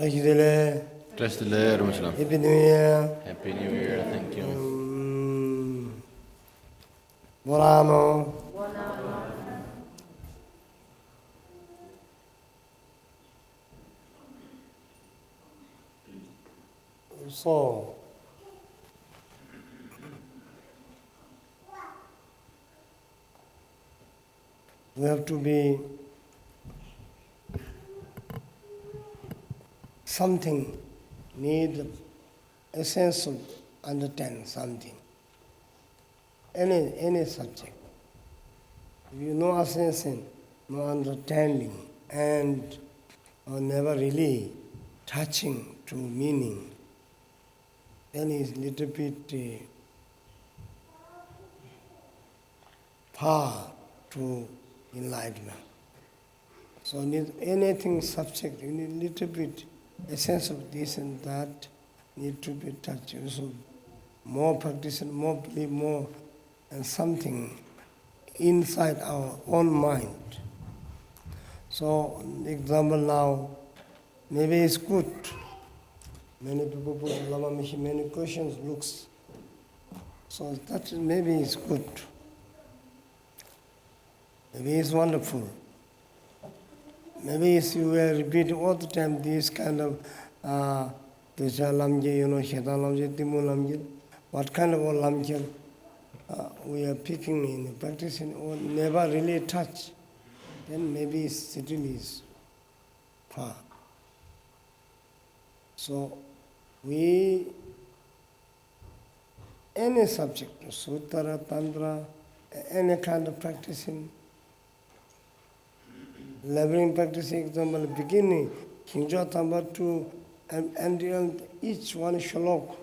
Happy New Year. Happy New Year, thank you. Buonanno. So, we have to be something, need essence of understand something. Any subject. If you know essence, no understanding, and never really touching to meaning, then it's little bit far to enlightenment. So need anything subject, you need little bit essence of this and that need to be touched. So more practice and more belief, more and something inside our own mind. So example now, maybe it's good. Many people put Lama Mishi, many questions looks. So that maybe it's good. Maybe it's wonderful. Maybe if you were repeating all the time this kind of Techa Lamje, Shetan Lamje, Timu Lamje, what kind of Lamje we are picking in, practicing, or never really touch, then maybe it really is far. So any subject, Sutra, Tantra, any kind of practicing, labyrinth practicing, example, beginning, Kinja Tamba 2, and each one shalok,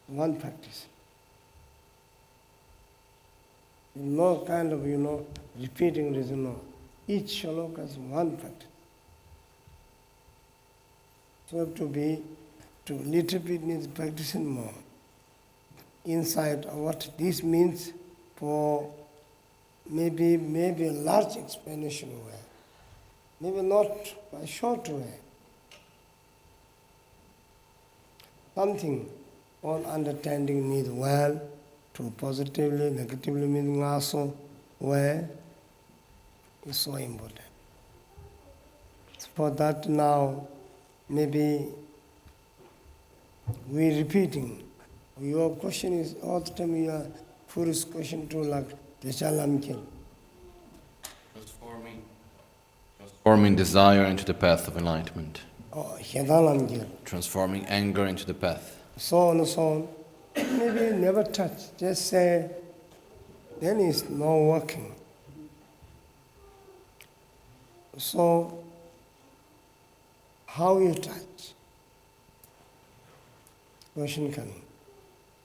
one practice. No kind of, repeating reason, no. Each shalok has one practice. So to little bit needs practicing more. Inside what this means for maybe a large explanation way. Maybe not a short way. Something all understanding needs well, to positively, negatively meaning also way is so important. For that now, maybe we repeating. Your question is all the time your first question to like Deshalamkin. Transforming desire into the path of enlightenment. Oh, Hedalamkin. Transforming anger into the path. So on and so on. Maybe never touch. Just say, then it's not working. So, how you touch? Question coming.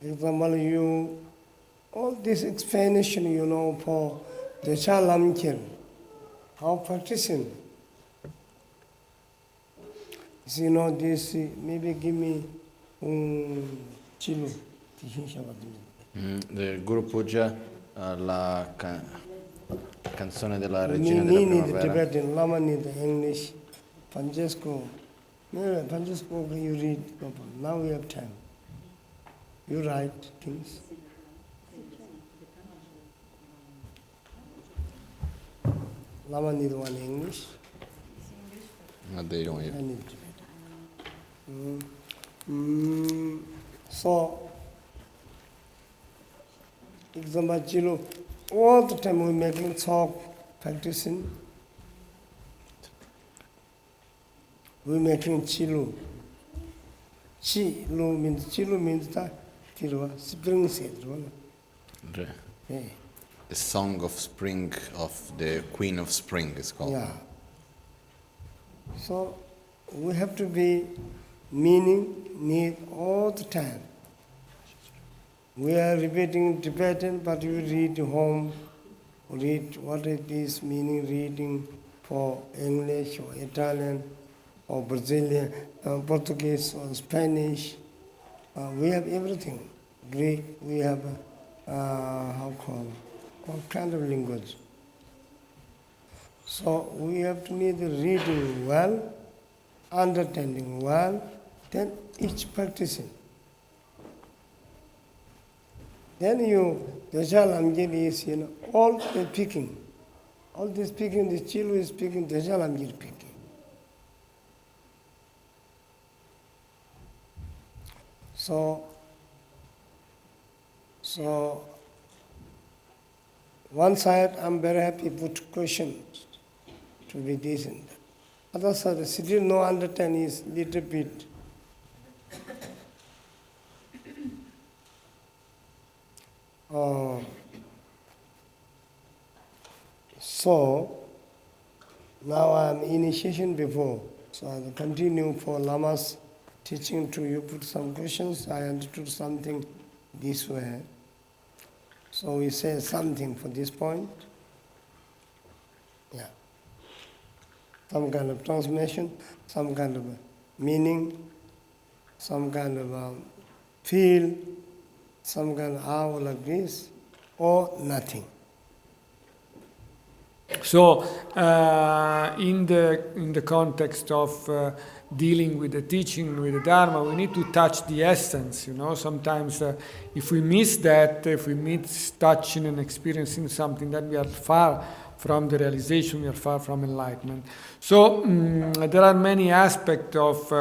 Example, all this explanation, for the Chalamkin, how practicing. This, maybe give me Chilu. The Guru Puja, la canzone della regina della primavera. Tibetan, Lama need English, Francesco. No, Francesco, you read. Now we have time. You write things. Lama need one English. No, they don't have. I need Tibetan. So, example, Chilu, all the time we're making talk, practicing. We're making Chilu. Chilu means that spring seed. The song of spring of the Queen of Spring is called. Yeah. So we have to be need all the time. We are repeating Tibetan, but you read home, read what it is meaning, reading for English or Italian or Brazilian, Portuguese or Spanish. We have everything. Greek, we have, all kind of language. So we have to need reading well understanding well, then each practicing. Then you, Desha Lamgir is, all the speaking. All the speaking, the Chilu is speaking, Desha Lamgir speaking. So one side I'm very happy put questions to be this and that. Other side still no understanding is little bit. So now I'm initiation before, so I'll continue for Lama's teaching to you, put some questions. I understood something this way. So we say something for this point. Yeah. Some kind of transmission, some kind of meaning, some kind of feel, some kind of how like this, or nothing. So, in the context of dealing with the teaching, with the Dharma, we need to touch the essence, Sometimes if we miss that, if we miss touching and experiencing something, then we are far from the realization, we are far from enlightenment. So, there are many aspects of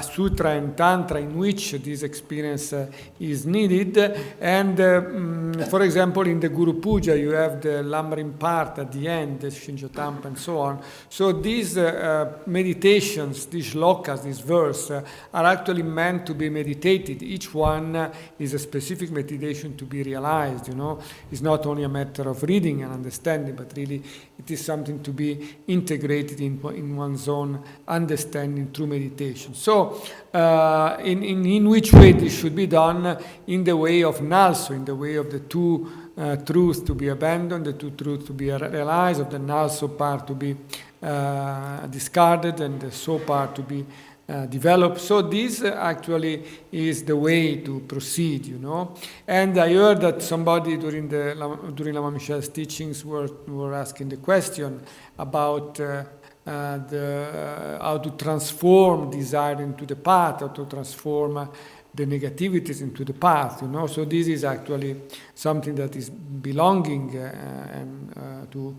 Sutra and Tantra in which this experience is needed. And, for example, in the Guru Puja, you have the Lamrim part at the end, the Shinjotampa and so on. So these meditations, these shlokas, this verse, are actually meant to be meditated. Each one is a specific meditation to be realized, It's not only a matter of reading and understanding, but really it is something to be integrated in one's own understanding through meditation. So, in which way this should be done? In the way of Nalso, in the way of the two truths to be abandoned, the two truths to be realized, of the Nalso part to be discarded, and the So part to be developed. So this actually is the way to proceed, And I heard that somebody during Lama Michel's teachings were asking the question about how to transform desire into the path, how to transform the negativities into the path, So this is actually something that is belonging to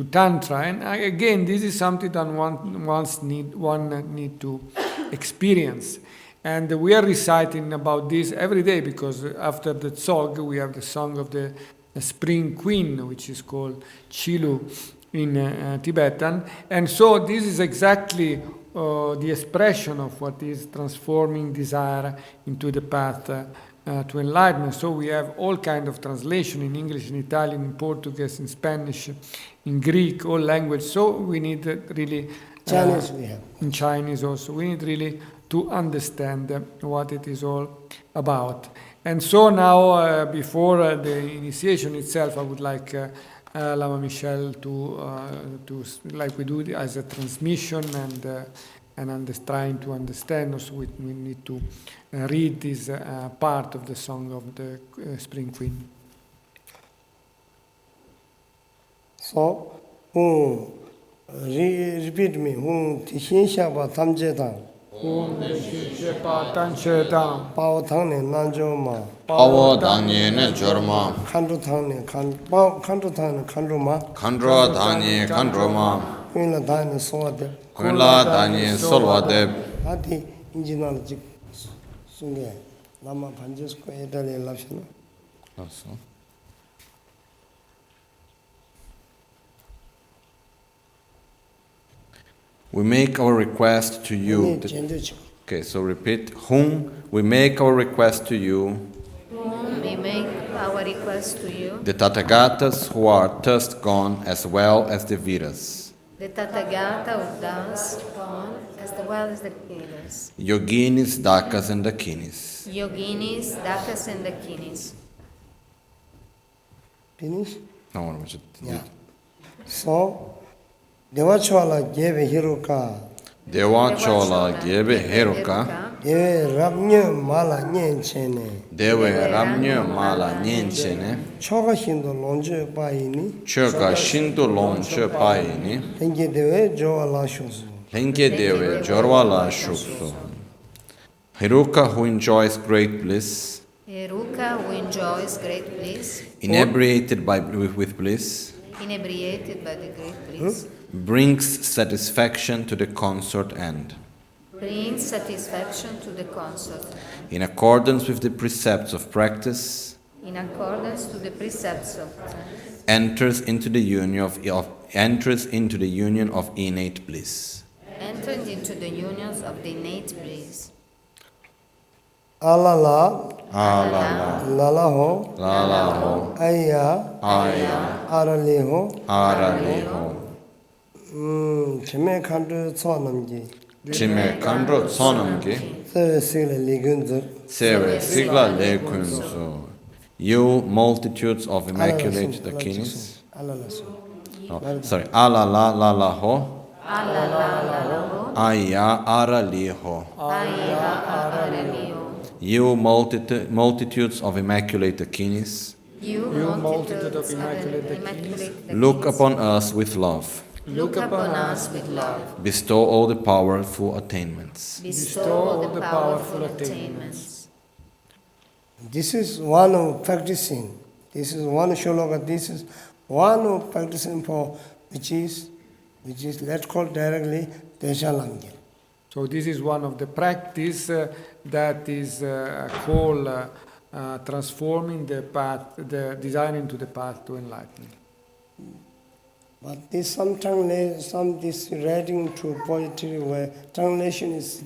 Tantra. And again, this is something that one need to experience. And we are reciting about this every day, because after the Tsog, we have the song of the Spring Queen, which is called Chilu in Tibetan. And so this is exactly the expression of what is transforming desire into the path to enlightenment. So we have all kind of translation in English, in Italian, in Portuguese, in Spanish, in Greek, all language. So we need really Chinese we have. In Chinese also. We need really to understand what it is all about. And so now, before the initiation itself, I would like Lama Michel to like we do as a transmission and trying to understand. Also, we need to read this part of the song of the Spring Queen. So, repeat me. Tishinsha Tamjedang. Pao Tangne Nanjoma. Pao Danye ne Jorma. Kandu Tangne Kandruma. Kandra Danye Kandroma. Queen Danye Soade. Kunla Danye Solvadeb. Ati Injinal Jik Sunge. Lama Panjesco Edale Lashana. We make our request to you. Okay, so repeat. Whom we make our request to you. Whom we make our request to you. The Tathagatas who are thus gone, as well as the Viras. The Tathagata who thus gone, as well as the Vedas. Yoginis, Dakas, and Dakinis. Yoginis, Dakas, and Dakinis. Finish? No, Yeah. So, Devachola Gebe Hiruka. Devachola Gebe Heruka. Deve Ramnya Mala Nyenchene. Deve Ramnya Mala Nyenchene. Choga Shindo Lonje Paini. Choga Shindu Lonche Paini. Tengi Deve Joa Lashos. Lenke Dewe Jorwala Shukso. Heruka, who enjoys great bliss, Heruka, who enjoys great bliss, inebriated with bliss, inebriated by the great bliss, brings satisfaction to the consort end, brings satisfaction to the consort, in accordance with the precepts of practice, in accordance to the precepts of enters into the union of innate bliss. entered into the unions of the innate bliss. Alala, Alala, lalaho, lalaho, aya, aya, araliho, araliho, chime kandu tsonamji, chime kandro tsonamgi, sere sile ligunzur, sere sigla lekunzo. You multitudes of immaculate dakinis. alalasu. Alala, lalaho, aya, araliho. You multitudes of immaculate dakinis, You multitude of immaculate immaculate look upon us with love. Look upon us with love. Bestow all the powerful attainments. Bestow all the powerful attainments. This is one of practicing. This is one shloka. This is one of practicing for which is let's call directly Deshalamgil. So this is one of the practice that is called transforming the path, the designing to the path to enlightenment. But this some this writing to poetry where translation is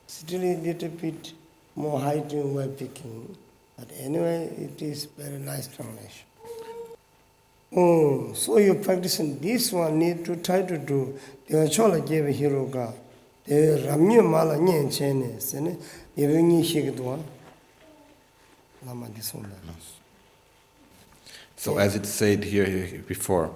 still a little bit more heightened way picking. But anyway, it is very nice translation. So you practicing this one need to try to do. The chola gave hiroga. The ramya mala nyen chene sene yevungi shigdwa. Lama disunda. So as it said here before,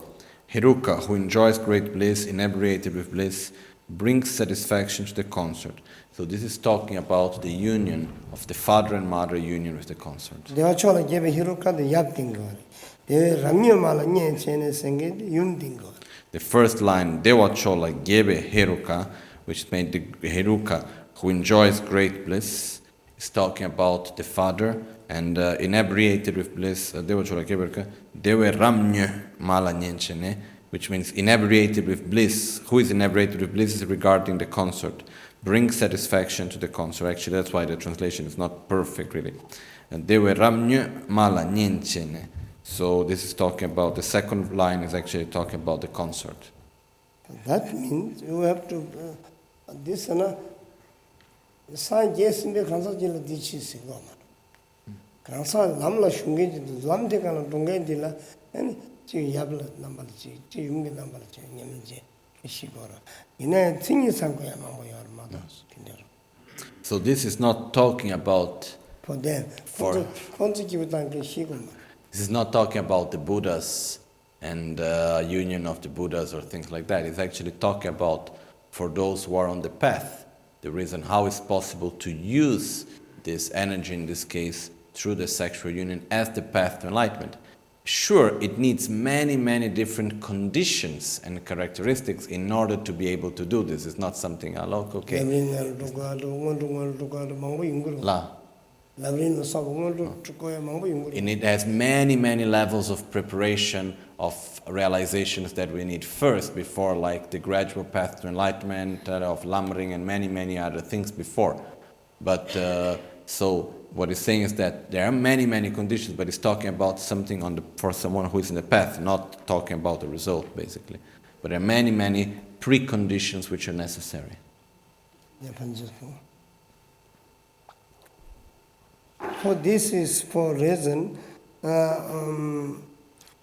Heruka, who enjoys great bliss, inebriated with bliss, brings satisfaction to the consort. So this is talking about the union of the father and mother union with the consort. The chola gave hiroka the yaptinga. The ramya mala nyen chene senge yundinga. The first line, Dewa Chola Gebe Heruka, which made the Heruka, who enjoys great bliss, is talking about the father, and inebriated with bliss, Dewa Chola Gebe Heruka, Dewe Ramnye Mala Nyenchene, which means inebriated with bliss. Who is inebriated with bliss is regarding the consort. Brings satisfaction to the consort. Actually, that's why the translation is not perfect, really. Dewe Ramnye Mala Nyenchene. So this is talking about, the second line is actually talking about the consort. That means you have to, this is a sign, yes, in the Kansa Jilla Dichi Sigoma. Kansa Lamla Shungi, Lamdekana Dungendilla, and Yabla number, Yungi number, Yamaji, Shigora. In a thing is your mother. So this is not talking about, For them, this is not talking about the Buddhas and union of the Buddhas or things like that. It's actually talking about for those who are on the path, the reason how it's possible to use this energy, in this case, through the sexual union as the path to enlightenment. Sure, it needs many, many different conditions and characteristics in order to be able to do this. It's not something, okay. La. And it has many, many levels of preparation, of realizations that we need first before, like the gradual path to enlightenment, of Lamring, and many, many other things before. But so what he's saying is that there are many, many conditions, but he's talking about something for someone who is in the path, not talking about the result, basically. But there are many, many preconditions which are necessary. For this is for reason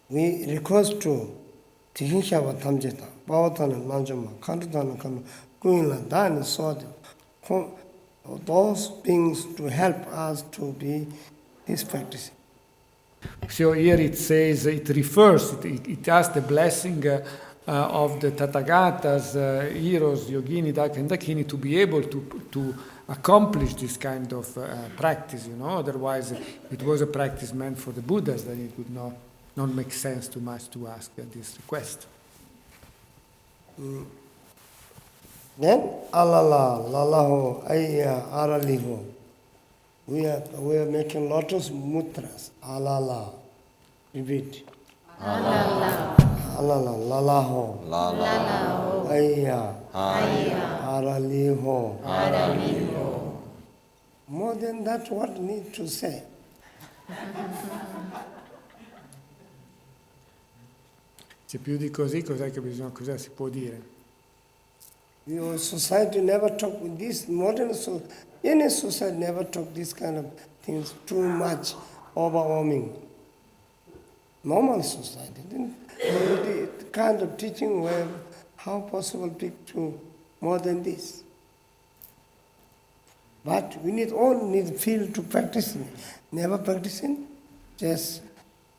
we request to Tihinshava Tamjeta, Bawatan Manjama, Kandutan Kanu, Kuinla, Dan Sod, those things to help us to be this practice. So here it says, it refers, it has the blessing of the Tathagatas, heroes, Yogini, Dak and Dakini, to be able to accomplish this kind of practice, otherwise it was a practice meant for the Buddhas, then it would not make sense too much to ask this request. Then alala, lalaho, ayya, araliho. We are making lotus mudras. Alala. Repeat. Alala, Alala, lalaho, Lala, ayya, Aya, araliho. Araliho. More than that, what need to say? Se più di così, cosa si può dire? Your society never talk with this modern any society never talk this kind of things too much overwhelming. Normal society, then the kind of teaching where how possible pick to more than this. But we all need feel to practicing. Never practicing, just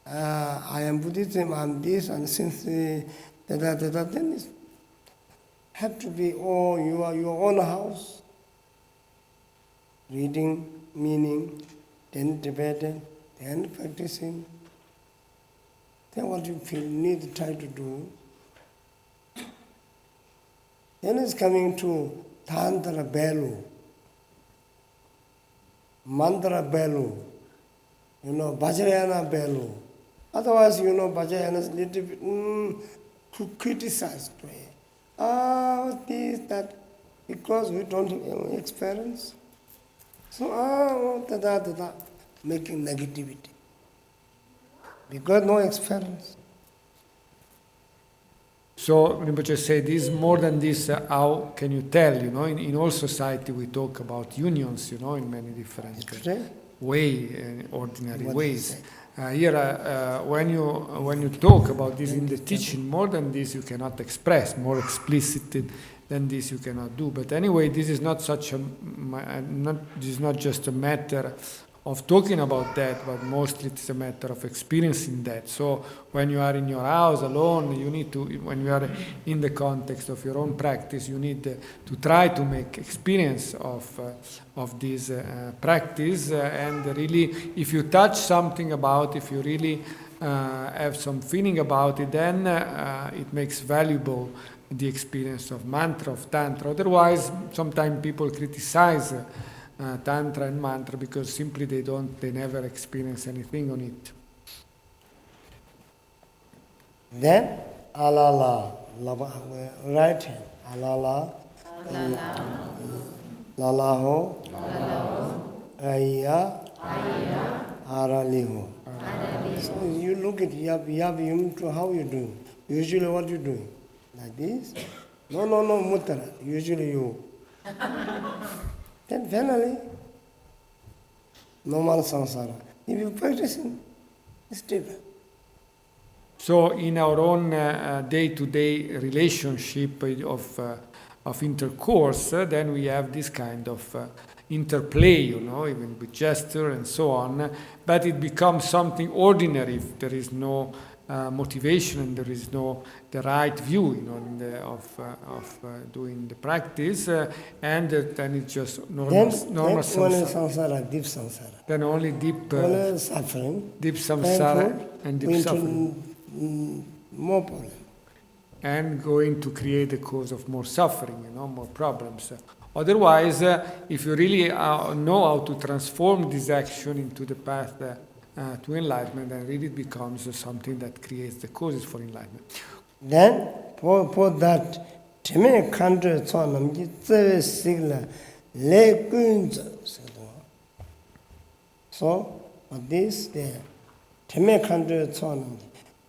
I am Buddhism, I'm this, and since then it's have to be your own house, reading, meaning, then debating, then practicing. Then what you feel need to try to do. Then it's coming to Tantra Belu, Mantra Belu, Vajrayana Belu. Otherwise, Vajrayana is a little bit criticized to it. This, that, because we don't have experience. So, making negativity. Because no experience. So Rinpoche say this more than this. How can you tell? In all society we talk about unions. In many different ordinary ways. Here, when you talk about this in the teaching, more than this you cannot express. More explicit than this you cannot do. But anyway, this is not this is not just a matter of talking about that, but mostly it's a matter of experiencing that. So when you are in your house alone, you need to, when you are in the context of your own practice, you need to try to make experience of this practice, and really, if you touch something about, if you really have some feeling about it, then it makes valuable the experience of mantra, of tantra. Otherwise, sometimes people criticize tantra and mantra because simply they never experience anything on it. Then alala, right hand, alala, lalaho, ayya, araliho. So you look at yum to how you do. Usually what you do? Like this? No, mudra. Usually you. Then finally, normal samsara. If you practice, it's different. So in our own day-to-day relationship of intercourse, then we have this kind of interplay, even with gesture and so on. But it becomes something ordinary if there is no motivation and there is no the right view, of doing the practice, and then it's just normal samsara, deep samsara. Then only deep suffering, deep samsara and deep suffering. More problem. And going to create a cause of more suffering, more problems. Otherwise, if you really know how to transform this action into the path to enlightenment, then really it becomes something that creates the causes for enlightenment. Then, for that, Teme Kandra Tsonam, Jitse Sigla, Le Gunza. So, for this, the Teme Kandra Tsonam,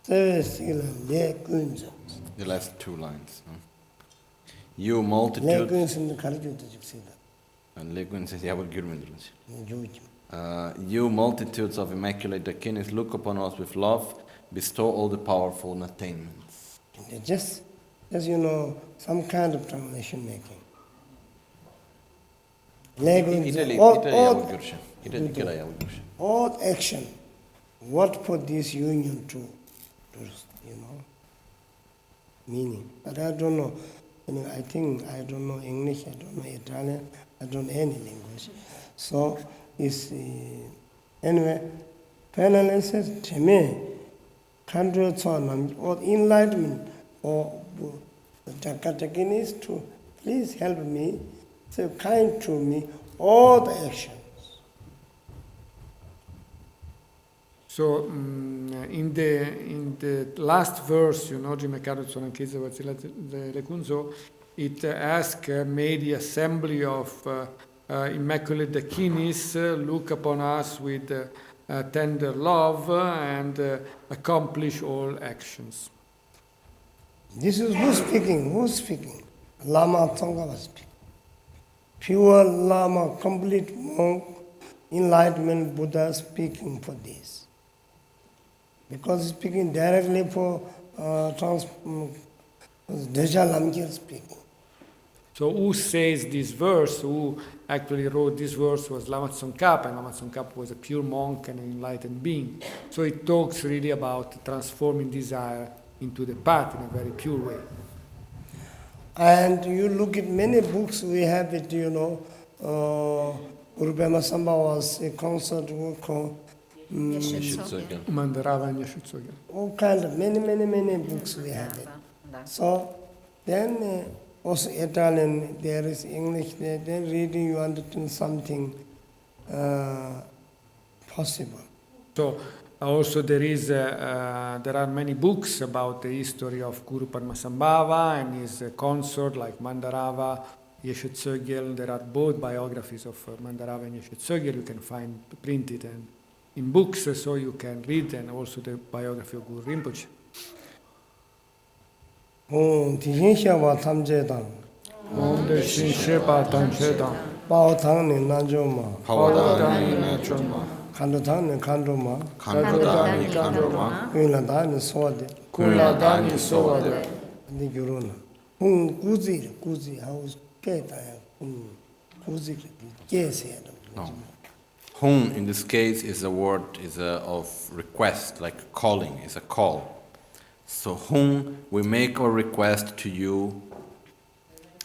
Jitse Sigla, Le Gunza. The last two lines. You Le multitude. Gunza in the Karjuta Jiksida. You multitudes of immaculate Dakinis, look upon us with love, bestow all the powerful attainments. Just some kind of translation making. All action. What put this union to meaning? But I don't know. I think I don't know English, I don't know Italian, I don't know any language. So it's anyway. Finally says to me, or enlightenment, or the Takatakin is to please help me, so kind to me, all the actions. So in the last verse, Jimekado Tsonankeze Watsila Kunzo, it asks, may the assembly of Immaculate Dakinis look upon us with tender love and accomplish all actions. This is who's speaking? Who's speaking? Lama Tsongkhapa speaking. Pure Lama, complete monk, enlightenment Buddha speaking for this. Because speaking directly for Deja Lamkir speaking. So who says this verse, who actually wrote this verse was Lama Tsongkhapa, and Lama Tsongkhapa was a pure monk and an enlightened being. So it talks really about transforming desire into the path in a very pure way. And you look at many books, we have it, Guru Pema Samba was a concert called Mandarava and Yeshutsogyal. all kind of many books we have it. So then also Italian, there is English, then reading you understand something possible. So also there are many books about the history of Guru Padmasambhava and his consort like Mandarava, Yeshutsogyal. There are both biographies of Mandarava and Yeshutsogyal you can find printed and in books, so you can read, and also the biography of Guru Rinpoche. 디신샤와 탐제당 Om Deshin Shepa Tanchedang, 바오탕니 난조마 Pawadani Nachoma, 간도탕니 간도마 Kandodani Kandroma, 그일라다니 소와데 Kula Dani Sovade. 근데 결혼은 꾸지 하고 깨다 꾸지 깨세야 No. Hum in this case is a word of request, like calling, is a call. So whom we make our request to you,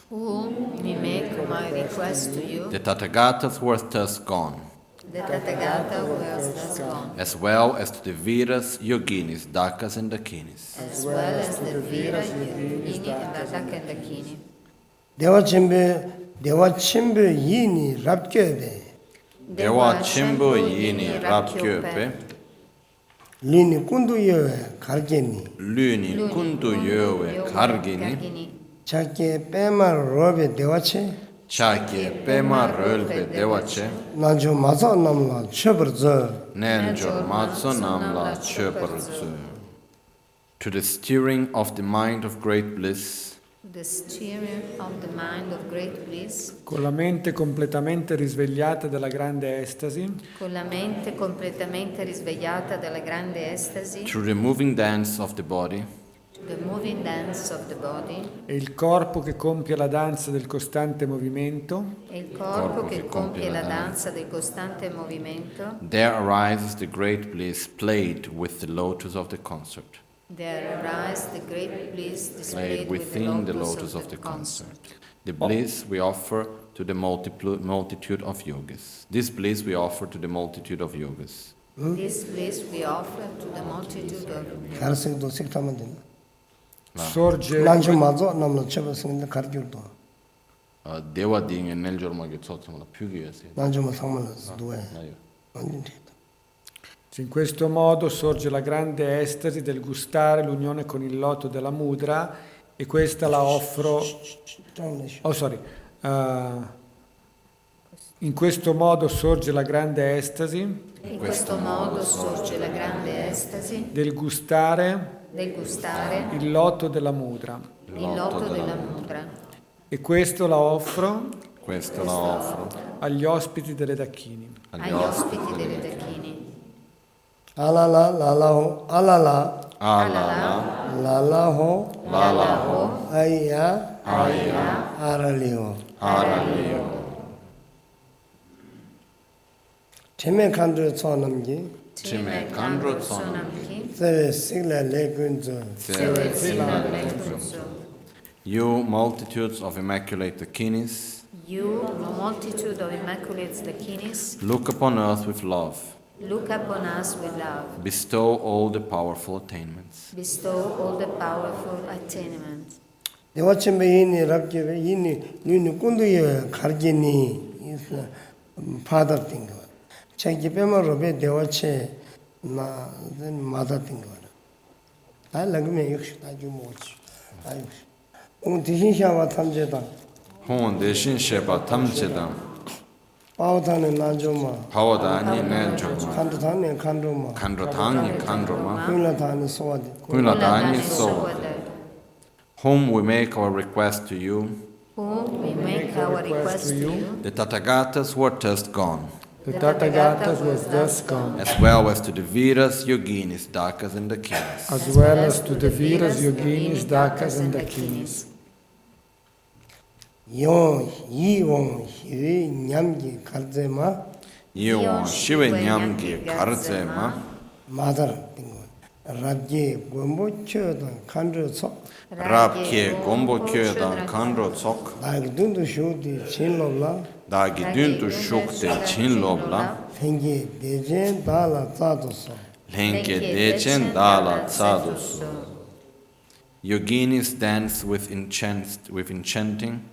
Whom we make my request to you, the Tathagatas who are thus gone, the Tathagata who has thus gone, as well as to the Viras, Yoginis, Dakas and Dakinis. as well as the Vira, Yogini, and Ataka and Dakini. 대화 침배 이니 랍게베 Dewa Chimbo Yini Rapkyope, 리니 군두여 갈게니 Luni Kundu Yowe Kargini, 자께 빼마 로베 대화체 Chake Pema Rölbe Dewache, 난저 마사 남라 쳐버져 Nenjor Matso Namla Chöperzu. To the steering of the mind of great bliss, The steering of the mind of great bliss, Con la mente completamente risvegliata dalla grande estasi, con la mente completamente risvegliata dalla grande estasi, through the moving dance of the body, the moving dance of the body, e il corpo che compie la danza del costante movimento, e il corpo che compie la danza del costante movimento, there arises the great bliss played with the lotus of the concert, there arise the great bliss played displayed with within the the lotus of the concert. The bliss we offer to the multitude of yogas. This bliss we offer to the multitude of yogas. This bliss we offer to the multitude of 가르생도 색타면 되나 sorge, 난저 마저 남라 쳐버서는데 가르교도 Dewa ding e nel giorno che sono più che sia. 난저만 상만해서 누에 완전 됐다 in questo modo sorge la grande estasi del gustare l'unione con il loto della mudra, e questa la offro. Oh, sorry. In questo modo sorge la grande estasi In questo modo sorge la grande estasi del gustare del gustare il loto della mudra, il loto della mudra. e questo la offro Questo la offro agli ospiti delle Dacchini. Agli ospiti delle Dacchini. 알라라 라라호 알라라 Alala, 라라호 Lalaho, 아이야 Aya, 아랄리오 Aralio. 제메 칸드 초남기 Cime Kandro Tsonam, Sonamki. 세베 시글라 레군조 Sewe Tsila Lenzo. You multitudes of immaculate Dakinis, You, multitude of immaculate Dakinis, look upon earth with love. look upon us with love. Bestow all the powerful attainments. Bestow all the powerful attainments. 대화침에 이니 랍게 이니 눈이 군두에 가르기니 is father thing. 책이 빼면로베 대화체 나 mother thing. 다 ਲੱਗ으면 역시 다 주모치. 아유. 오늘 대신샤와 탐제다. Hon deshin sheba tamcheda. 바오타는 난조마. Pawadani nenjoma. 칸도타는 칸도마. Kandratani kandroma. kuila타는 소와디. Kuiladani so. Whom we make our request to you. Whom we make our request to you. The Tathagatas who are just gone. The Tathagatas was thus gone, As well as to the Viras, Yoginis, Dakas and Dakinis. as well as to the Viras, Yoginis, Dakas, and Dakinis. 용 이용 희위 냠기 갈제마 Yeon Shiva Nyamgi Karzema. 마다르 띵고 랍게 고모초다 칸르소 Rabke Gombo Kyodan Kandro Tsok. 나기 dundu 쇼디 진로라 Dagi Duntu Shukte Chin Lobla. 팽기 대제 달라 짜도소 Lenke Dechen Dala Tsadus. Yoginis dance with enchanting,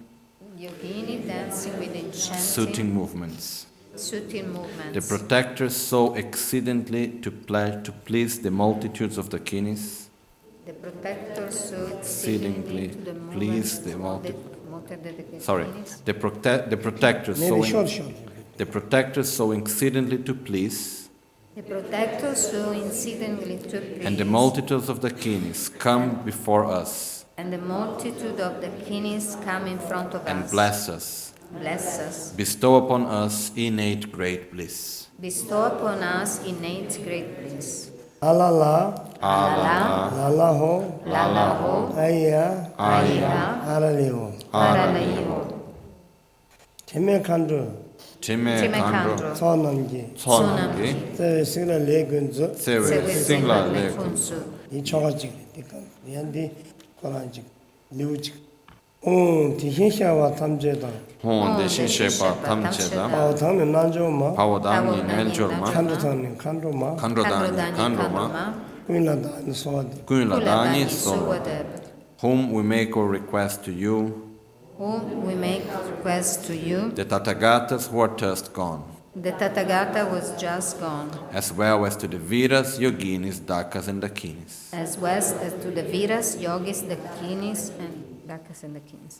Yogini dancing with enchanting, suiting movements. suiting movements. The protectors so exceedingly to please the multitudes of the Kinis, The protector so exceedingly exceedingly to the please movements the of multitude. the Sorry, Kinis. the protectors maybe short the protectors so exceedingly to please, The protector so exceedingly to please. and the multitudes of the Kinis come before us And the multitude of the Kinis come in front of and us. bless us, Bless us. bestow upon us innate great bliss. Bestow upon us innate great bliss. 알라라 Allah, 랄라호 Lalaho, 아이야 Aya, 아랄리호 Aralayo, 제메 칸르 Chime Kandro, 소남기 Sonamgi, 제 시라 레근즈 Sewe Singla Leko. 이 초가직 니까 미안디 고란직 리우직 오 디신샤와 탐제다 Hon Deshin Shepa Tamcheda, 바오타는 난조마 Pawadani Neljorma, 칸도타는 칸도마 Kandrodani Kandroma, kuila다는 소와디 Kuiladani So, Suwadeb, whom we make our request to you, whom we make request to you. the Tathagatas who are just gone, The Tathagata was just gone, as well as to the Viras, Yoginis, Dakas and Dakinis. as well as to the Viras, Yogis, the Kinis, and Dakas and the Kinis.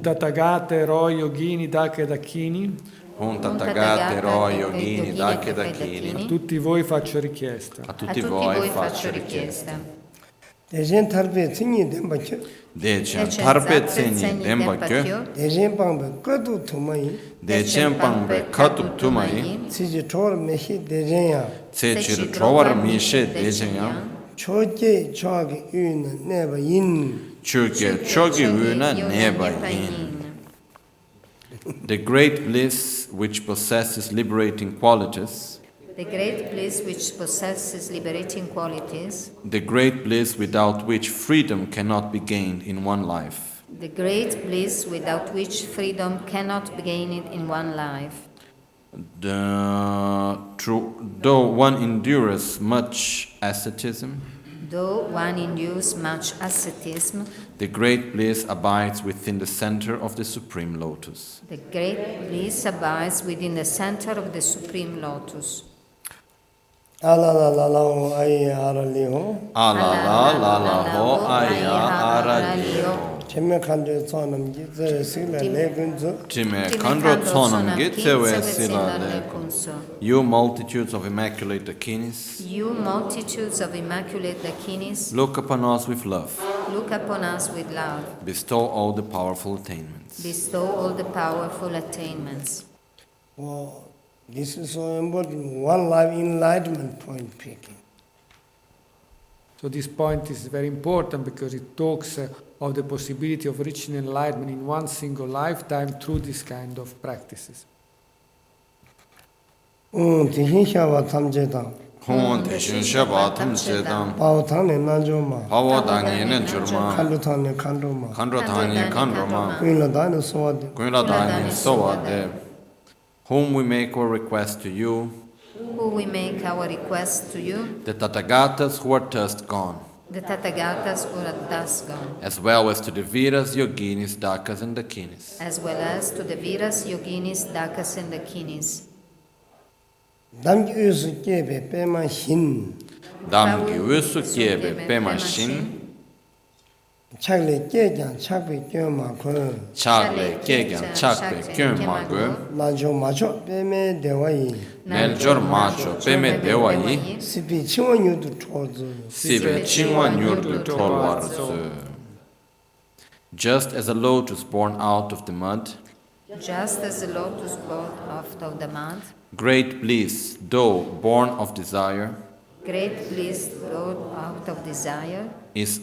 Tathagate, Roy, Yogini, Daka e Dakini, Hon Tathagate, Roy, Yogini, Dake Dakini. a tutti voi faccio richiesta. A A tutti voi faccio richiesta. 대신 탈비 승리 된바죠 Dechen Tarpe Tseni Dembakyo, 대신 방법 거두 투마이 Dechen Pangbe Katu Tumai, 시지 초르 메시 대전야 Tsechir Trovar Mishe Dechenya, 초제 초하게 유는 내바 인 Chuke Chogi Wuna Neba Yin. The great bliss which possesses liberating qualities, The great bliss which possesses liberating qualities, the great bliss without which freedom cannot be gained in one life. the great bliss without which freedom cannot be gained in one life. Though one endures much asceticism, Though one endures much asceticism, the great bliss abides within the center of the Supreme Lotus. the great bliss abides within the center of the Supreme Lotus. 알라라라라오 아이 아랄리호 Alala aya araliyo. 제메칸데 소남기 제 시라 레근즈 Time kandro tsonam gitsewe sila leko. You multitudes of immaculate Dakinis, You multitudes of immaculate Dakinis, look upon us with love. look upon us with love. Bestow all the powerful attainments. Bestow all the powerful attainments. This is so important. One life enlightenment point picking. So this point is very important because it talks of the possibility of reaching enlightenment in one single lifetime through this kind of practices. 디힌샤와 탐제다. Hon Deshin Shaba Tamchedam, 바오타네 난조마. Pawadani Jurma, 칸도타네 칸도마. Kandratani Kandroma, kuila다는 소와디. Kuiladani Soade, whom we make our request to you, Who we make our request to you, the Tathagatas who are just gone, the Tathagatas who are thus gone, as well as to the Viras, Yoginis, Dakas, and Dakinis. as well as to the Viras, Yoginis, Dakas, and Dakinis. Damgi usu kebe pema hin, Damgi Usu Kyebe Pema Shin, chagle kyejan chakbe kyoma ko, Chagle Kegyan Chakpe Kyun Magu, lanjo macho peme dewayi, Neljor Macho Peme Dewayi, sipi chiwa nyudu chozo, Sibe Chingwa Nyurdu Tolwarzu. Just as a lotus born out of the mud, Just as the lotus brought out of the mud, great bliss, though born of desire, great bliss brought out of desire, is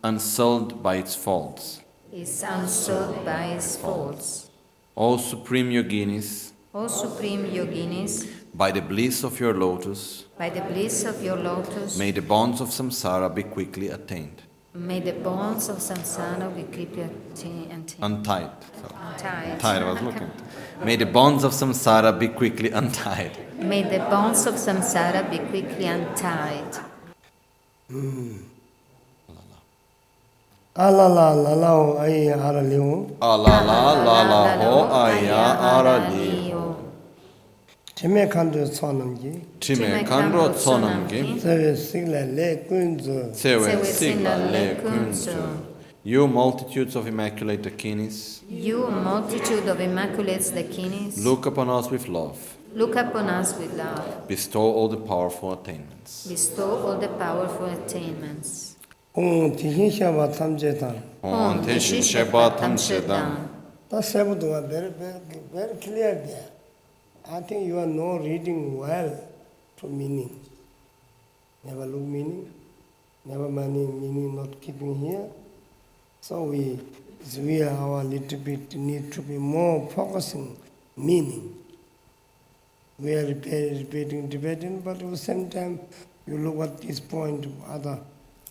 unsullied by its faults. is unsold by its faults. O Supreme Yoginis, O Supreme Yoginis, by the bliss of your lotus, by the bliss of your lotus, may the bonds of samsara be quickly attained. may the bonds of samsara be quickly untied. Untied. Untied. Tied, I was looking. May the bonds of samsara be quickly untied. May the bonds of samsara be quickly untied. alala lalao ayi araliu, Ala la la la ho aya arali. chime kandu sonamji, Time kandro tsonamgi, sewe sigle le kunzu, sewe sigla le kunzu. You multitudes of immaculate Dakinis, You multitude of immaculate Dakinis, look upon us with love. look upon us with love. Bestow all the powerful attainments. Bestow all the powerful attainments. tihin shaba tamjetan, On Teshin Sheba Tamshedam. that sebudu are very clear there. I think you are not reading well to meaning. Never look meaning, never meaning not keeping here. So we are our little bit need to be more focusing meaning. We are debating, but at the same time, you look at this point, other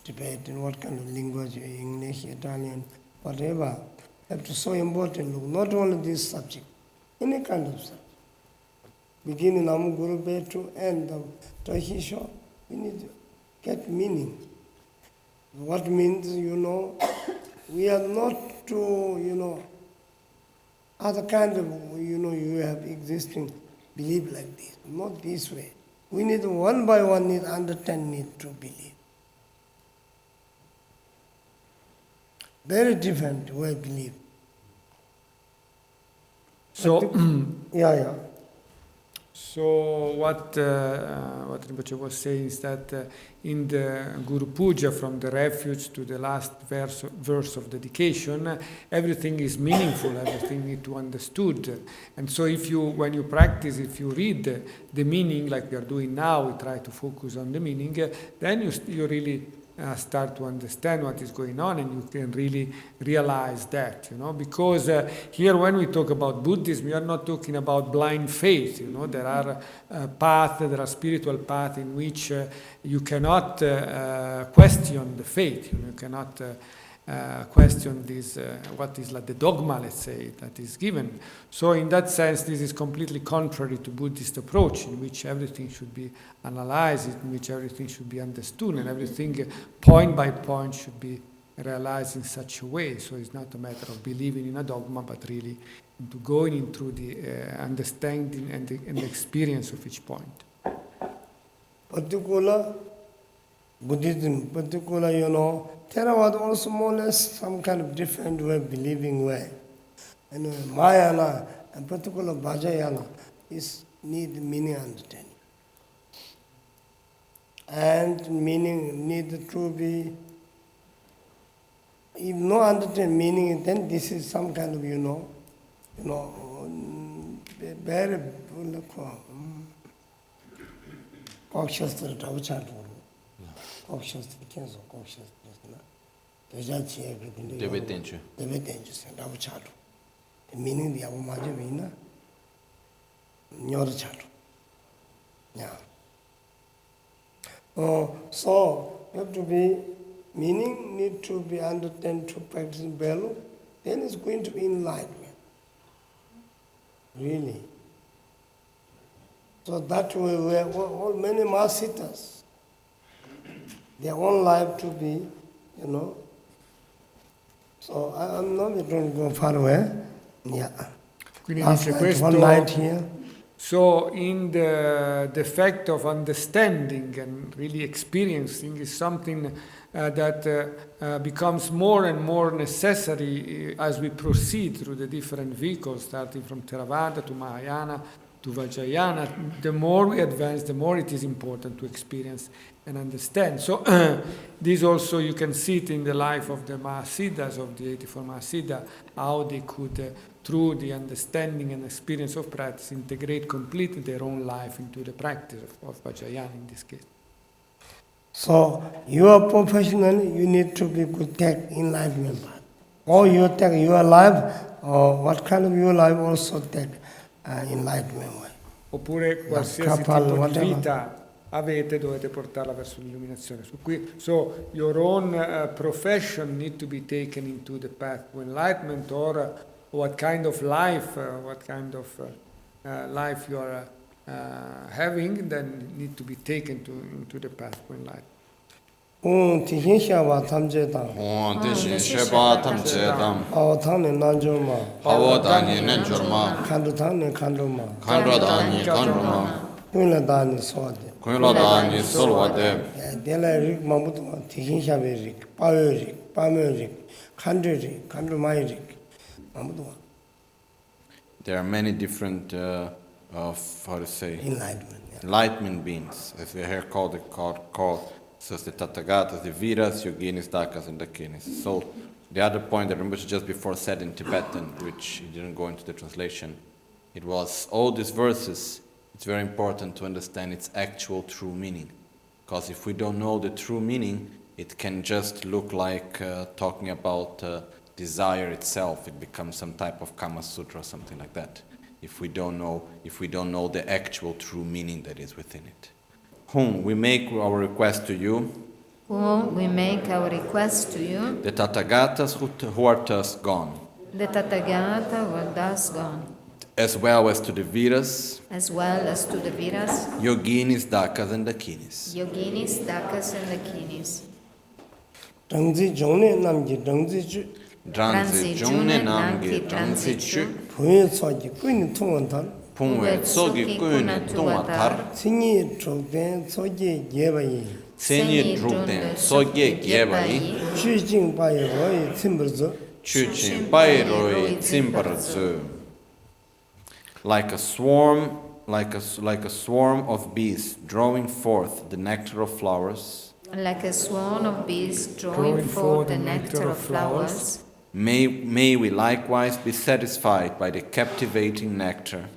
debating, what kind of language, English, Italian, whatever. That is so important. Look, not only this subject, any kind of subject. Beginning Namu Guru Be to end of Tahisho, we need to get meaning. What means, we are not to, other kind of, you have existing belief like this, not this way. We need one by one, need understand, need to believe. Very different way believe. So, Yeah. so what Rinpoche was saying is that in the Guru Puja, from the refuge to the last verse of dedication, everything is meaningful, everything need to be understood. And so when you practice, if you read the meaning like we are doing now, we try to focus on the meaning, then you really start to understand what is going on, and you can really realize that, because here when we talk about Buddhism, we are not talking about blind faith, there are paths, there are spiritual paths in which you cannot question the faith, you cannot question this, what is like the dogma, let's say, that is given. So in that sense, this is completely contrary to Buddhist approach, in which everything should be analyzed, in which everything should be understood, and everything point by point should be realized in such a way. So it's not a matter of believing in a dogma, but really into going into the understanding and the experience of each point. Particular Buddhism, particular, Theravada also more or less some kind of different way, believing way. And Mahayana and particular Vajrayana is need meaning understanding. And meaning need to be, if no understand meaning, then this is some kind of, very Kokshastra Tavachatu. Kokshastra Kenzo, Kokshastra. Dejachi everything. Debetenchu. Debetenchu, Tavachatu. The meaning the Abumaja Vina, Nyorachatu. Yeah. So, you have to be, meaning need to be understand to practice value, then it's going to be enlightenment. Really. So that way, all many masters, their own life to be, So I'm not going to go far away. Yeah. Quindi Last dice night, questo. one night here. So in the fact of understanding and really experiencing is something that becomes more and more necessary as we proceed through the different vehicles, starting from Theravada to Mahayana to Vajrayana. The more we advance, the more it is important to experience and understand. So this also you can see it in the life of the Mahasiddhas, of the 84 Mahasiddhas, how they could, through the understanding and experience of practice, integrate completely their own life into the practice of Vajrayana in this case. So you are professional, you need to be good take enlightenment path. Or you take your life, or what kind of your life also take enlightenment way. Oppure qualsiasi tipo di vita avete, dovete portarla verso l'illuminazione. So your own profession need to be taken into the path to enlightenment, or what kind of life, life you are having, then need to be taken into the path to enlightenment. 대신 샤와 탐제다. 대신 쉐바 탐제담. 아와탕네 난조마. 하워다니 낸조마. 칸도탕네 칸도마. 칸로다니 칸로마. 꾸일라다니 소와데. 꾸일라다니 솔와데. 델라릭 마무도 대신 샤베릭, 빠요릭, 빠메릭, 칸드릭, 칸도마이릭. 마무도. There are many different enlightenment beings, as they are called. So the Tathagatas, the Viras, Yoginis, Dakas, and Dakinis. So the other point that Rinpoche just before said in Tibetan, which he didn't go into the translation, it was all these verses, it's very important to understand its actual true meaning. Because if we don't know the true meaning, it can just look like talking about desire itself. It becomes some type of Kama Sutra or something like that. If we don't know the actual true meaning that is within it. Whom we make our request to you. Whom we make our request to you. The Tathagatas who are thus gone. The Tathagata who are thus gone. As well as to the Viras. As well as to the Viras. Yoginis, Dakas, and Dakinis. Yoginis, Dakas, and Dakinis. Dangzi Jungne Namgi Dangzi Chu. Dranzi Jungne Namgi Dranzi Chu. Puye Tsogi Kuini Tungantar. Pungwe Tsogi Kuini Tungatar. Sinyi Chokden Tsogi Gyebayi. Sinyi Drukden Tsogi Gyebayi. Chujing Bayi Roi Tsimbarzo. Chujing Bayi Roi Tsimbarzo. Like a swarm of bees drawing forth the nectar of flowers. Like a swarm of bees drawing forth the nectar of flowers. May we likewise be satisfied by the captivating nectar.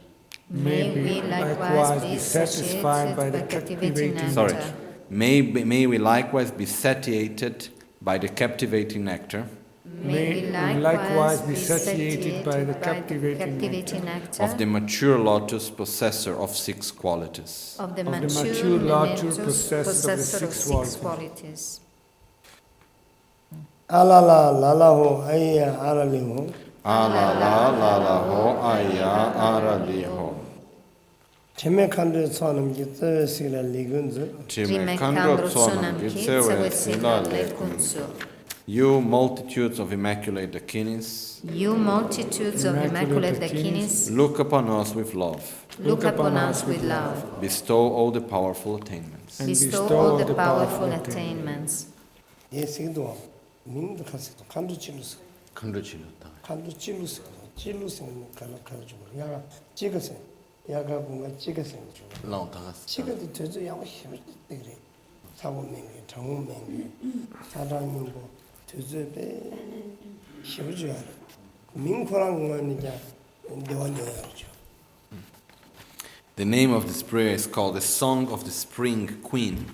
May we likewise be satisfied by the captivating nectar. May we likewise be satiated by the captivating nectar. May we likewise be satiated by the captivating nectar of the mature lotus possessor of 6 qualities. Of the mature lotus possessor of 6 qualities. Alala lalaho ayya araliho. Alala lalaho ayya araliho. Chime kandro tsonam ki tsewe sila ligunzu. Chime kandro tsonam ki tsewe sila ligunzu. You multitudes of immaculate Dakinis. You multitudes of immaculate Dakinis. Look upon us with love. Look upon us with love. Bestow all the powerful attainments. Bestow all the powerful attainments. 예식도 민도 가서도 간도 찔렀어. 간도 찔렀다. 간도 찔렀어. 가지고 야가 찍었어. 야가 뭔가 찍었어. 나온다가 찍어도 되죠. 야고 힘을 그래. 사고맹이, 정우맹이, 사장님 뭐 되저배 힘줘야 돼. 민코란 건 이제 내원여야죠. The name of this prayer is called the Song of the Spring Queen.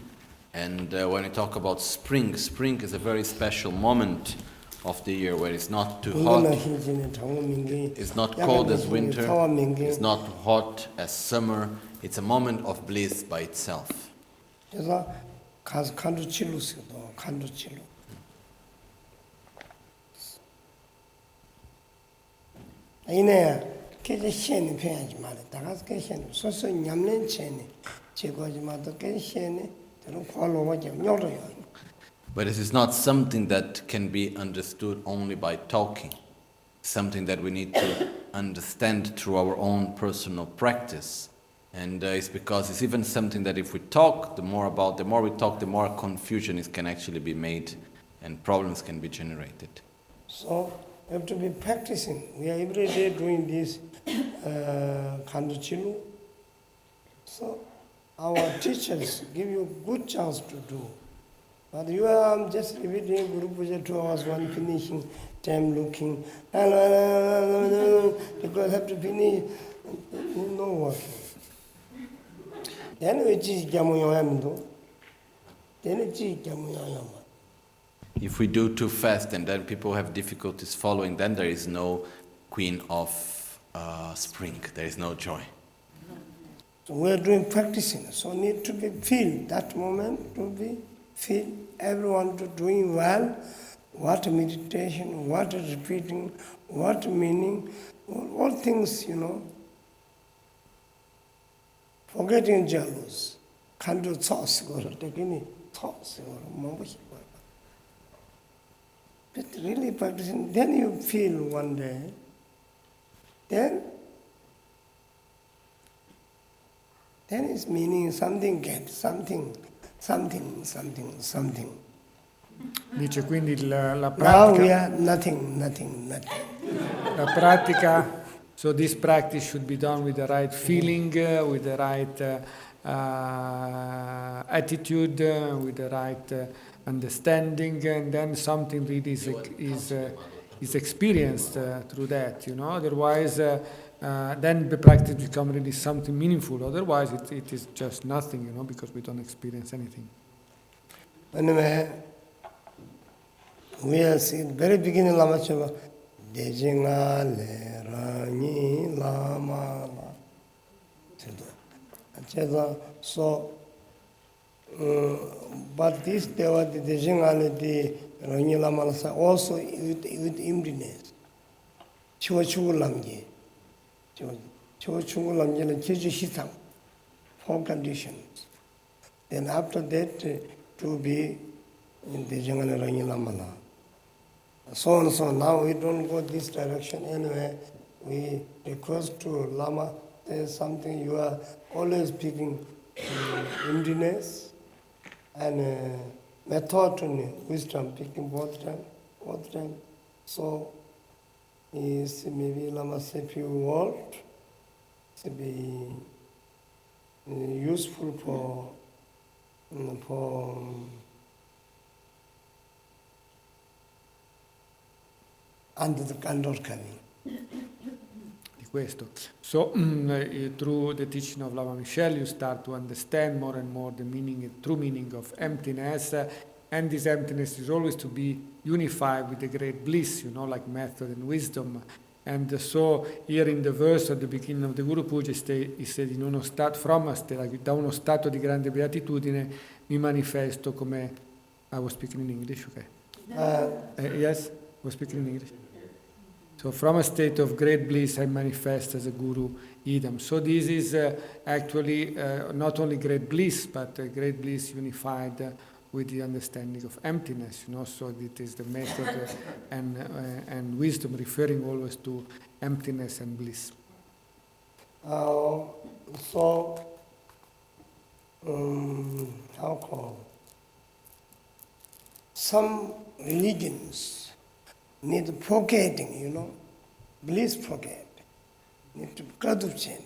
And when we talk about spring is a very special moment of the year where it's not too hot, it's not cold as winter, it's not hot as summer. It's a moment of bliss by itself. 그래서 가서 간도 찔렀어도 간도 찔러. 이내 그게 신이 표현하지 말아. 다가서 그 신, 소소 냠는 신이 제거하지 마도 그 신이 But this is not something that can be understood only by talking. Something that we need to understand through our own personal practice. And it's because it's even something that if we talk, the more we talk, the more confusion can actually be made and problems can be generated. So we have to be practicing. We are every day doing this Kanduchilu. So our teachers give you good chance to do. But you are just repeating Guru Puja 2 hours, one finishing, time looking, because have to finish, no work. Then we teach Jamuyoyamdo. Then we teach Jamuyoyam. If we do too fast and then people have difficulties following, then there is no queen of spring, there is no joy. So we are doing practicing, so need to be feel that moment to be feel everyone to doing well, what meditation, what repeating, what meaning, all things, forgetting jealous, can't do thoughts, take any thoughts, but really practicing, then you feel one day, then it's meaning something get, something. Dice quindi la Now we pratica. are nothing. La pratica. So this practice should be done with the right feeling, with the right attitude, with the right understanding, and then something really is experienced through that. Otherwise. Then the practice becomes really something meaningful. Otherwise, it is just nothing, because we don't experience anything. Anyway, we are seeing very beginning Lama Chava, Dejinga le rani lama. So, but this Deva, the Dejinga le de rani lama also with emptiness. Chua Lamji. Four conditions. Then after that, to be in the Jangana Rangi Lamala. So on so. Now we don't go this direction anyway. We request to Lama, there's something you are always speaking emptiness and method to wisdom, picking both time. So is maybe Lama say few words to be useful for under the understanding. Di questo. So through the teaching of Lama Michel, you start to understand more and more the true meaning of emptiness. And this emptiness is always to be unified with the great bliss, like method and wisdom. And so here in the verse at the beginning of the Guru Puja, he said, in uno stato, da uno stato di grande beatitudine mi manifesto come... I was speaking in English, okay. Yes, I was speaking in English. So from a state of great bliss, I manifest as a Guru Idam. So this is actually not only great bliss, but great bliss unified with the understanding of emptiness, so it is the method and wisdom referring always to emptiness and bliss. How called? Some religions need forgetting, bliss forget. Need to kaduchen.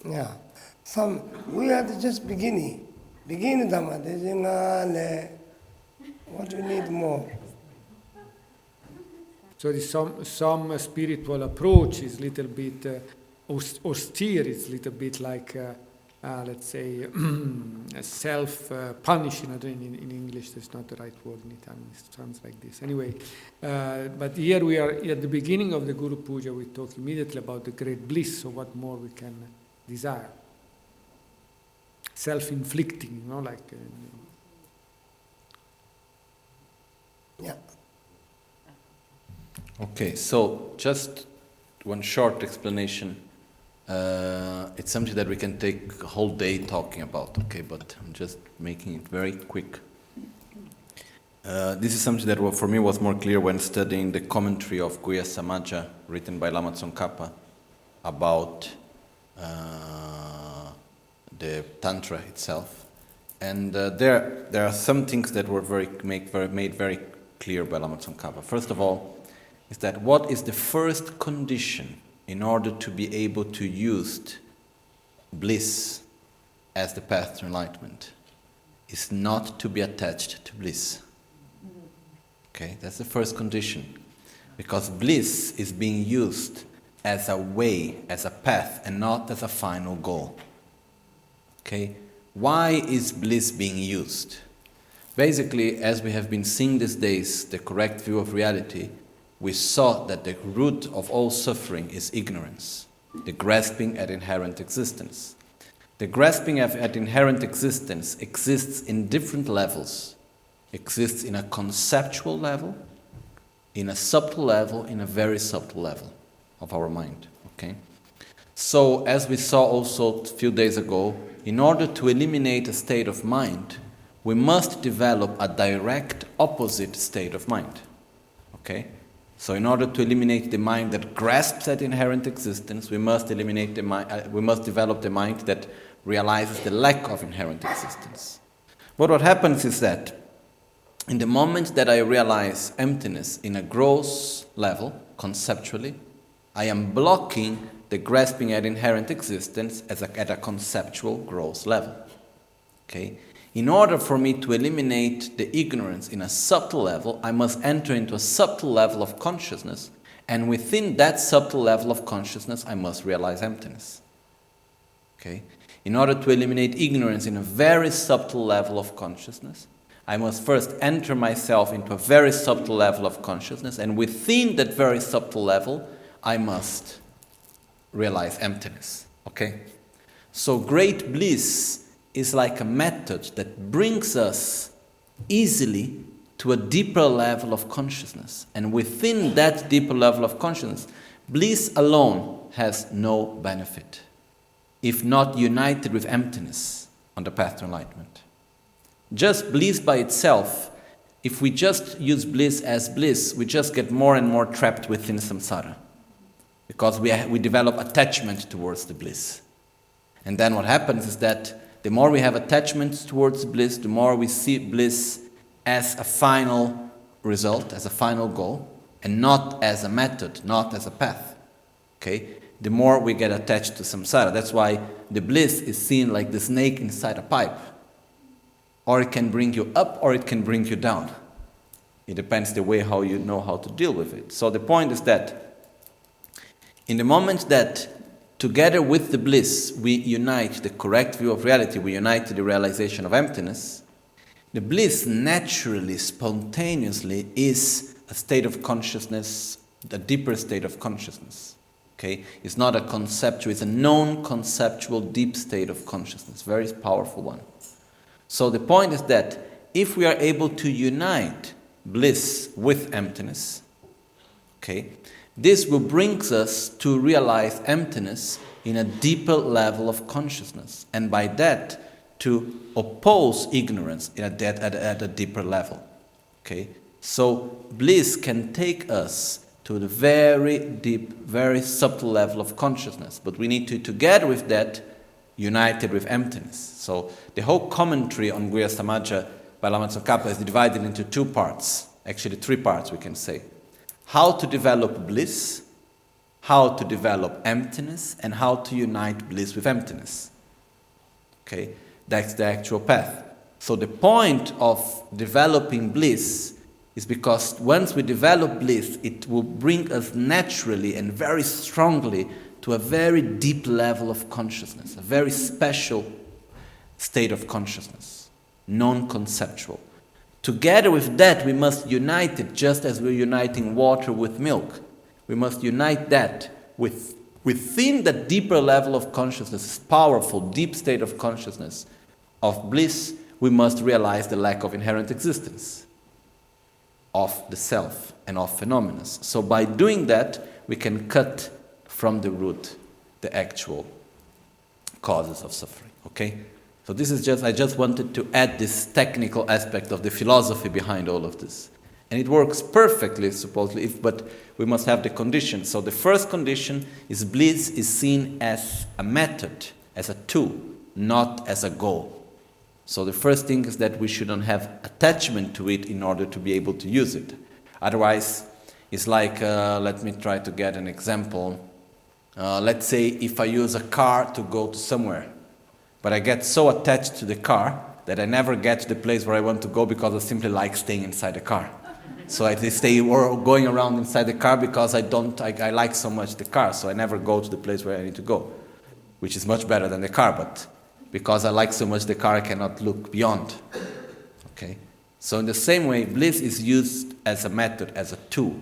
Yeah. We are just beginning. Beginning Dhamma. What do you need more? So some spiritual approach is a little bit austere. It's a little bit like, let's say, self-punishing. In English, that's not the right word. In Italian, it sounds like this. Anyway, but here we are at the beginning of the Guru Puja. We talk immediately about the great bliss. So what more we can desire? Self-inflicting, like. Yeah. Okay, so just one short explanation It's something that we can take a whole day talking about, okay? But I'm just making it very quick. This is something that for me was more clear when studying the commentary of Guya Samaja written by Lama Tsongkhapa about the Tantra itself. And there are some things that were made very clear by Lama Tsongkhapa. First of all, is that what is the first condition in order to be able to use bliss as the path to enlightenment is not to be attached to bliss. Okay, that's the first condition. Because bliss is being used as a way, as a path, and not as a final goal. Okay, why is bliss being used? Basically, as we have been seeing these days, the correct view of reality, we saw that the root of all suffering is ignorance, the grasping at inherent existence. The grasping at inherent existence exists in different levels. Exists in a conceptual level, in a subtle level, in a very subtle level of our mind. Okay? So, as we saw also a few days ago, in order to eliminate a state of mind, we must develop a direct opposite state of mind. Okay? So in order to eliminate the mind that grasps at inherent existence, we must eliminate the we must develop the mind that realizes the lack of inherent existence. But what happens is that in the moment that I realize emptiness in a gross level, conceptually, I am blocking the grasping at inherent existence at a conceptual gross level. Okay? In order for me to eliminate the ignorance in a subtle level, I must enter into a subtle level of consciousness, and within that subtle level of consciousness, I must realize emptiness. Okay? In order to eliminate ignorance in a very subtle level of consciousness, I must first enter myself into a very subtle level of consciousness, and within that very subtle level, I must realize emptiness. Okay? So great bliss is like a method that brings us easily to a deeper level of consciousness. And within that deeper level of consciousness, bliss alone has no benefit, if not united with emptiness on the path to enlightenment. Just bliss by itself, if we just use bliss as bliss, we just get more and more trapped within samsara. Because we develop attachment towards the bliss. And then what happens is that the more we have attachments towards bliss, the more we see bliss as a final result, as a final goal, and not as a method, not as a path. Okay? The more we get attached to samsara. That's why the bliss is seen like the snake inside a pipe. Or it can bring you up, or it can bring you down. It depends the way how you know how to deal with it. So the point is that in the moment that together with the bliss, we unite the correct view of reality, we unite the realization of emptiness, the bliss naturally, spontaneously is a state of consciousness, a deeper state of consciousness. Okay? It's not a conceptual, it's a non-conceptual deep state of consciousness, very powerful one. So the point is that if we are able to unite bliss with emptiness, okay, this will bring us to realize emptiness in a deeper level of consciousness, and by that to oppose ignorance at a deeper level. Okay, so bliss can take us to the very deep, very subtle level of consciousness, but we need to, together with that, united with emptiness. So the whole commentary on Guya Samaja by Lama Tsongkhapa is divided into two parts, actually three parts we can say. How to develop bliss, how to develop emptiness, and how to unite bliss with emptiness. Okay, that's the actual path. So the point of developing bliss is because once we develop bliss, it will bring us naturally and very strongly to a very deep level of consciousness, a very special state of consciousness, non-conceptual. Together with that, we must unite it just as we're uniting water with milk. We must unite that within that deeper level of consciousness, this powerful, deep state of consciousness of bliss, we must realize the lack of inherent existence of the self and of phenomena. So by doing that, we can cut from the root the actual causes of suffering. Okay? So this is I just wanted to add this technical aspect of the philosophy behind all of this. And it works perfectly, supposedly, but we must have the conditions. So the first condition is bliss is seen as a method, as a tool, not as a goal. So the first thing is that we shouldn't have attachment to it in order to be able to use it. Otherwise, it's like, let me try to get an example. Let's say if I use a car to go to somewhere, but I get so attached to the car that I never get to the place where I want to go because I simply like staying inside the car. So I stay going around inside the car because I like so much the car, so I never go to the place where I need to go, which is much better than the car, but because I like so much the car, I cannot look beyond. Okay? So in the same way, bliss is used as a method, as a tool.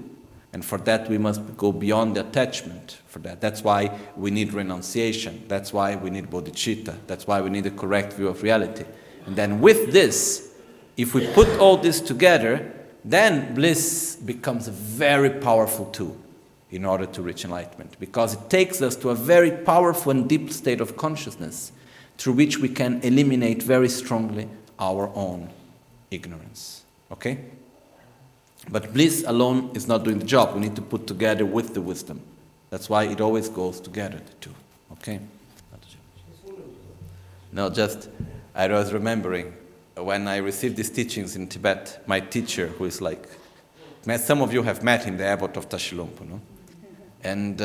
And for that, we must go beyond the attachment for that. That's why we need renunciation. That's why we need bodhicitta. That's why we need a correct view of reality. And then with this, if we put all this together, then bliss becomes a very powerful tool in order to reach enlightenment. Because it takes us to a very powerful and deep state of consciousness through which we can eliminate very strongly our own ignorance. Okay? But bliss alone is not doing the job. We need to put together with the wisdom. That's why it always goes together, the two. Okay? No, just, I was remembering, when I received these teachings in Tibet, my teacher, who is like, some of you have met him, the abbot of Tashilompo, no? And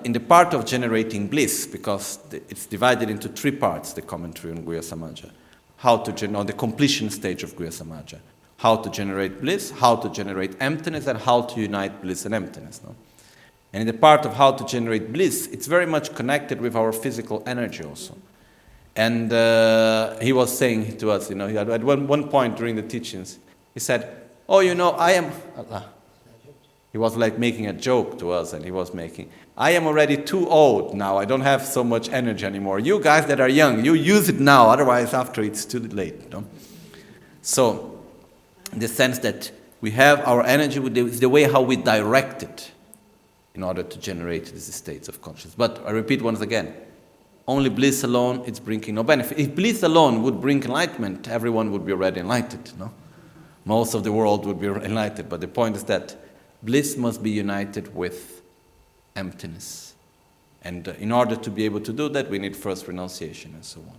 in the part of generating bliss, because it's divided into 3 parts, the commentary on Guhya Samaja, the completion stage of Guhya Samaja, how to generate bliss, how to generate emptiness, and how to unite bliss and emptiness. No? And in the part of how to generate bliss, it's very much connected with our physical energy also. And he was saying to us, at one point during the teachings, he said, I am... He was like making a joke to us, and he was I am already too old now, I don't have so much energy anymore. You guys that are young, you use it now, otherwise after it's too late. No? So, in the sense that we have our energy, it's the way how we direct it in order to generate these states of consciousness. But I repeat once again, only bliss alone, it's bringing no benefit. If bliss alone would bring enlightenment, everyone would be already enlightened. No? Most of the world would be enlightened, but the point is that bliss must be united with emptiness. And in order to be able to do that, we need first renunciation and so on.